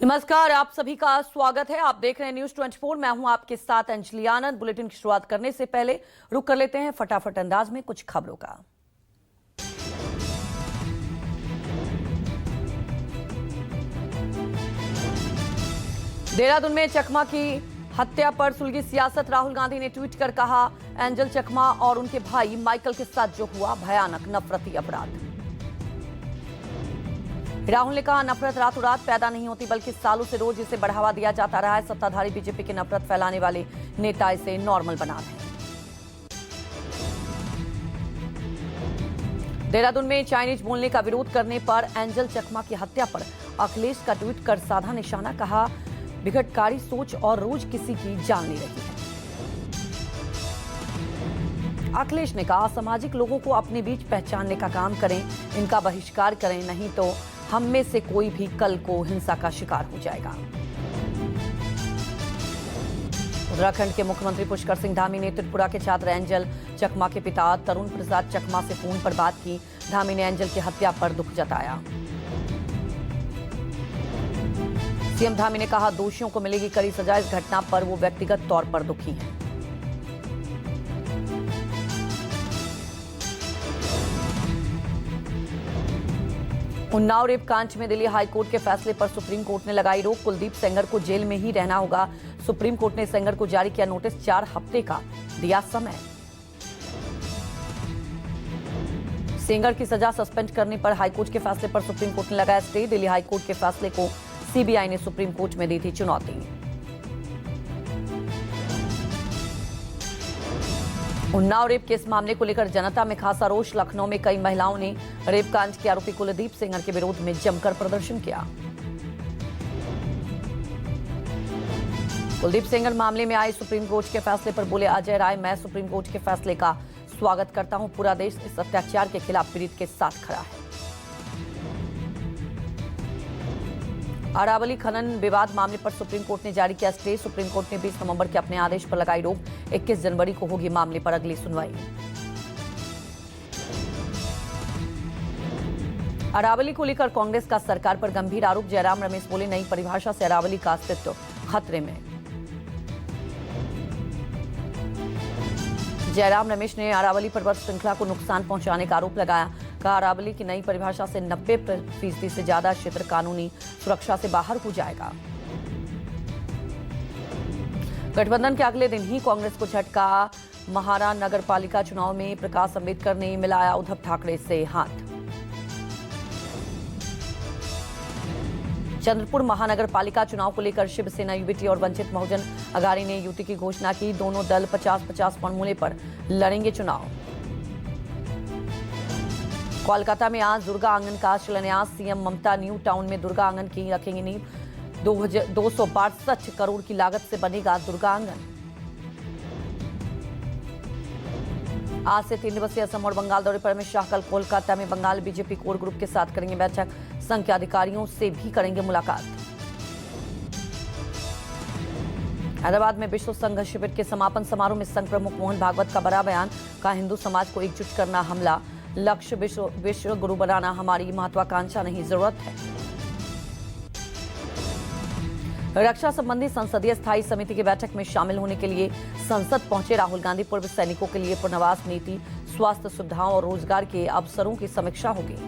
नमस्कार, आप सभी का स्वागत है। आप देख रहे हैं न्यूज 24। मैं हूं आपके साथ अंजलि आनंद। बुलेटिन की शुरुआत करने से पहले रुक कर लेते हैं फटाफट अंदाज में कुछ खबरों का। देहरादून में चकमा की हत्या पर सुलगी सियासत। राहुल गांधी ने ट्वीट कर कहा, एंजल चकमा और उनके भाई माइकल के साथ जो हुआ भयानक नफरती अपराध। राहुल ने कहा, नफरत रातों रात पैदा नहीं होती बल्कि सालों से रोज इसे बढ़ावा दिया जाता रहा है। सत्ताधारी बीजेपी के नफरत फैलाने वाले नेता इसे नॉर्मल बना रहे हैं। देहरादून में चाइनीज बोलने का विरोध करने पर एंजल चकमा की हत्या पर अखिलेश का ट्वीट कर साधा निशाना। कहा, विघटकारी सोच और रोज किसी की जान ले रही है। अखिलेश ने कहा, सामाजिक लोगों को अपने बीच पहचानने का काम करें, इनका बहिष्कार करें, नहीं तो हम में से कोई भी कल को हिंसा का शिकार हो जाएगा। उत्तराखंड के मुख्यमंत्री पुष्कर सिंह धामी ने त्रिपुरा के छात्र एंजल चकमा के पिता तरुण प्रसाद चकमा से फोन पर बात की। धामी ने एंजल की हत्या पर दुख जताया। सीएम धामी ने कहा, दोषियों को मिलेगी कड़ी सजा। इस घटना पर वो व्यक्तिगत तौर पर दुखी हैं। उन्नाव रेप कांड में दिल्ली हाईकोर्ट के फैसले पर सुप्रीम कोर्ट ने लगाई रोक। कुलदीप सेंगर को जेल में ही रहना होगा। सुप्रीम कोर्ट ने सेंगर को जारी किया नोटिस। 4 हफ्ते का दिया समय। सेंगर की सजा सस्पेंड करने पर हाईकोर्ट के फैसले पर सुप्रीम कोर्ट ने लगाया स्टे। दिल्ली हाईकोर्ट के फैसले को सीबीआई ने सुप्रीम कोर्ट में दी थी चुनौती। उन्नाव रेप केस मामले को लेकर जनता में खासा रोष। लखनऊ में कई महिलाओं ने रेप कांड के आरोपी कुलदीप सेंगर के विरोध में जमकर प्रदर्शन किया। कुलदीप सेंगर मामले में आए सुप्रीम कोर्ट के फैसले पर बोले अजय राय, मैं सुप्रीम कोर्ट के फैसले का स्वागत करता हूं। पूरा देश इस अत्याचार के खिलाफ पीड़ित के साथ खड़ा है। अरावली खनन विवाद मामले पर सुप्रीम कोर्ट ने जारी किया स्टे। सुप्रीम कोर्ट ने 20 नवंबर के अपने आदेश पर लगाई रोक। 21 जनवरी को होगी मामले पर अगली सुनवाई। अरावली को लेकर कांग्रेस का सरकार पर गंभीर आरोप। जयराम रमेश बोले, नई परिभाषा से अरावली का अस्तित्व खतरे में। जयराम रमेश ने अरावली पर्वत श्रृंखला को नुकसान पहुंचाने का आरोप लगाया। कहा, अरावली की नई परिभाषा से 90% से ज्यादा क्षेत्र कानूनी सुरक्षा से बाहर हो जाएगा। गठबंधन के अगले दिन ही कांग्रेस को झटका। महारा नगर पालिका चुनाव में प्रकाश अंबेडकर ने मिलाया उद्धव ठाकरे से हाथ। चंद्रपुर महानगर पालिका चुनाव को लेकर शिवसेना, यूबीटी और वंचित बहुजन अघाड़ी ने युति की घोषणा की। दोनों दल 50-50 फॉर्मूले पर लड़ेंगे चुनाव। कोलकाता में आज दुर्गा आंगन का शिलान्यास। सीएम ममता न्यू टाउन में दुर्गा आंगन की रखेंगे नींव। 262 करोड़ की लागत से बनेगा दुर्गा आंगन। आज से 3 दिवसीय असम और बंगाल दौरे पर अमित शाह कल कोलकाता में बंगाल बीजेपी कोर ग्रुप के साथ करेंगे बैठक। संघ के अधिकारियों से भी करेंगे मुलाकात। हैदराबाद में विश्व संघ शिविर के समापन समारोह में संघ प्रमुख मोहन भागवत का बड़ा बयान। कहा, हिंदू समाज को एकजुट करना हमला, लक्ष्य विश्व गुरु बनाना हमारी महत्वाकांक्षा नहीं, जरूरत है। रक्षा संबंधी संसदीय स्थायी समिति की बैठक में शामिल होने के लिए संसद पहुंचे राहुल गांधी। पूर्व सैनिकों के लिए पुनर्वास नीति, स्वास्थ्य सुविधाओं और रोजगार के अवसरों की समीक्षा होगी।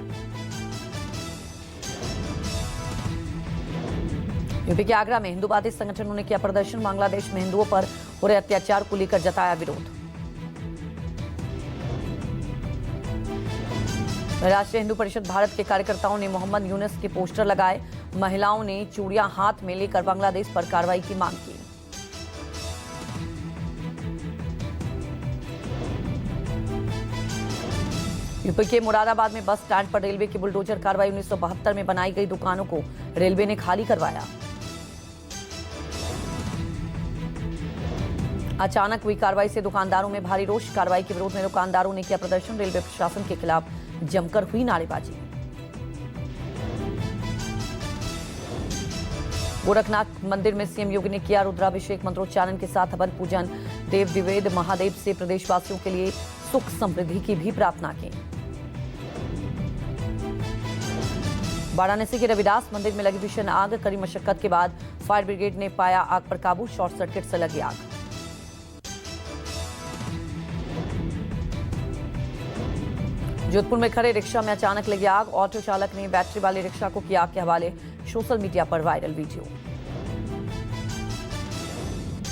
यूपी के आगरा में हिंदूवादी संगठनों ने किया प्रदर्शन। बांग्लादेश में हिंदुओं पर हो रहे अत्याचार को लेकर जताया विरोध। राष्ट्रीय हिंदू परिषद भारत के कार्यकर्ताओं ने मोहम्मद यूनुस के पोस्टर लगाए। महिलाओं ने चूड़ियां हाथ में लेकर बांग्लादेश पर कार्रवाई की मांग की। यूपी के मुरादाबाद में बस स्टैंड पर रेलवे की बुलडोजर कार्रवाई। 1972 में बनाई गई दुकानों को रेलवे ने खाली करवाया। अचानक हुई कार्रवाई से दुकानदारों में भारी रोष। कार्रवाई के विरोध में दुकानदारों ने किया प्रदर्शन। रेलवे प्रशासन के खिलाफ जमकर हुई नारेबाजी। गोरखनाथ मंदिर में सीएम योगी ने किया रुद्राभिषेक, मंत्रोच्चारण के साथ हवन पूजन। देव द्विवेद महादेव से प्रदेशवासियों के लिए सुख समृद्धि की भी प्रार्थना की। वाराणसी के रविदास मंदिर में लगी भीषण आग। कड़ी मशक्कत के बाद फायर ब्रिगेड ने पाया आग पर काबू। शॉर्ट सर्किट से लगी आग। जोधपुर में खड़े रिक्शा में अचानक लगी आग। ऑटो चालक ने बैटरी वाले रिक्शा को किया आग के हवाले। सोशल मीडिया पर वायरल वीडियो।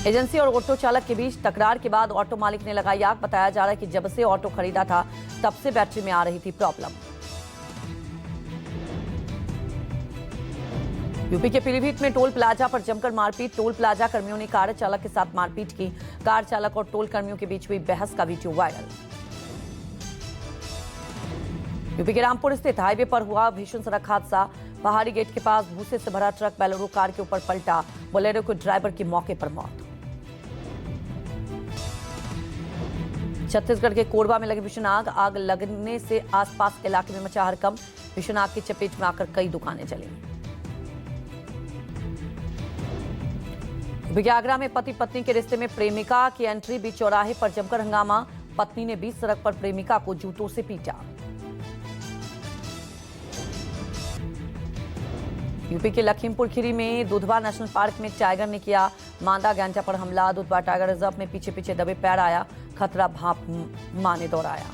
एजेंसी और ऑटो चालक के बीच तकरार के बाद ऑटो मालिक ने लगाई आग। बताया जा रहा है कि जब से ऑटो खरीदा था तब से बैटरी में आ रही थी प्रॉब्लम। यूपी के पीलीभीत में टोल प्लाजा पर जमकर मारपीट। टोल प्लाजा कर्मियों ने कार चालक के साथ मारपीट की। कार चालक और टोल कर्मियों के बीच हुई बहस का वीडियो वायरल। यूपी के रामपुर स्थित हाईवे पर हुआ भीषण सड़क हादसा। पहाड़ी गेट के पास भूसे से भरा ट्रक बोलेरो कार के ऊपर पलटा। बोलेरो के ड्राइवर की मौके पर मौत। छत्तीसगढ़ के कोरबा में लगी भीषण आग। आग लगने से आसपास के इलाके में मचा हड़कंप। भीषण आग की चपेट में आकर कई दुकानें जली। आगरा में पति पत्नी के रिश्ते में प्रेमिका की एंट्री। बीच चौराहे पर जमकर हंगामा। पत्नी ने बीच सड़क पर प्रेमिका को जूतों से पीटा। यूपी के लखीमपुर खीरी में दुधवा नेशनल पार्क में टाइगर ने किया मादा गांजा पर हमला। दुधवा टाइगर रिजर्व में पीछे पीछे दबे पैर आया। खतरा भाप मां ने दोहराया।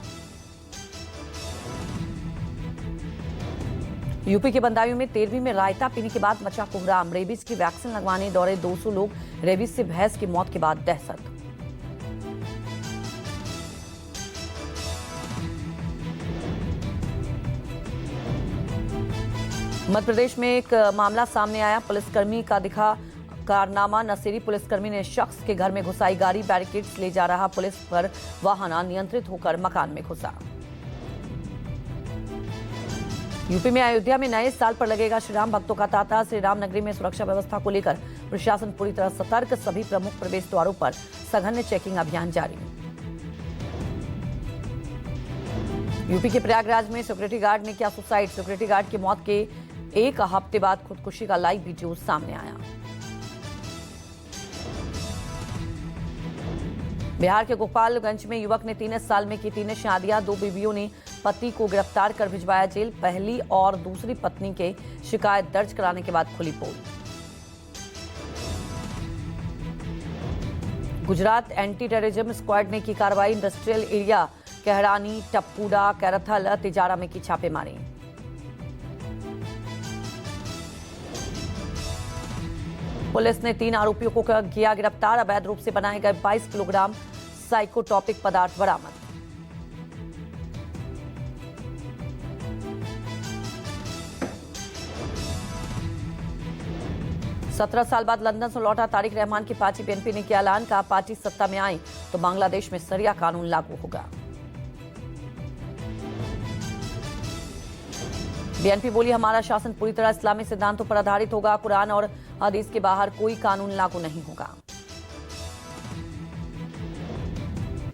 यूपी के बंदायूं में 13वीं में रायता पीने के बाद मचा कोहराम। रेबीज की वैक्सीन लगवाने दौड़े 200 लोग। रेबीज से भैंस की मौत के बाद दहशत। मध्य प्रदेश में एक मामला सामने आया। पुलिसकर्मी का दिखा कारनामा। नशेड़ी पुलिसकर्मी ने शख्स के घर में घुसाई गाड़ी। बैरिकेड्स ले जा रहा पुलिस पर वाहन अनियंत्रित होकर मकान में घुसा। यूपी में अयोध्या में नए साल पर लगेगा श्रीराम भक्तों का तांता। श्रीराम नगरी में सुरक्षा व्यवस्था को लेकर प्रशासन पूरी तरह सतर्क। सभी प्रमुख प्रवेश द्वारों पर सघन चेकिंग अभियान जारी। यूपी के प्रयागराज में सिक्योरिटी गार्ड ने किया सुसाइड। सिक्योरिटी गार्ड की मौत के एक हफ्ते बाद खुदकुशी का लाइव वीडियो सामने आया। बिहार के गोपालगंज में युवक ने 3 साल में की 3 शादियां। 2 बीवियों ने पति को गिरफ्तार कर भिजवाया जेल। पहली और दूसरी पत्नी के शिकायत दर्ज कराने के बाद खुली पोल। गुजरात एंटी टेररिज्म स्क्वाड ने की कार्रवाई। इंडस्ट्रियल एरिया कहरानी, टप्पूडा, कैरथल, तिजारा में की छापेमारी। पुलिस ने 3 आरोपियों को किया गिरफ्तार। अवैध रूप से बनाए गए 22 किलोग्राम साइकोटॉपिक पदार्थ बरामद। सत्रह साल बाद लंदन से लौटा तारिक रहमान की पार्टी बीएनपी ने किया ऐलान। कहा पार्टी सत्ता में आई तो बांग्लादेश में शरिया कानून लागू होगा। बीएनपी बोली हमारा शासन पूरी तरह इस्लामी सिद्धांतों पर आधारित होगा। कुरान और हदीस के बाहर कोई कानून लागू नहीं होगा।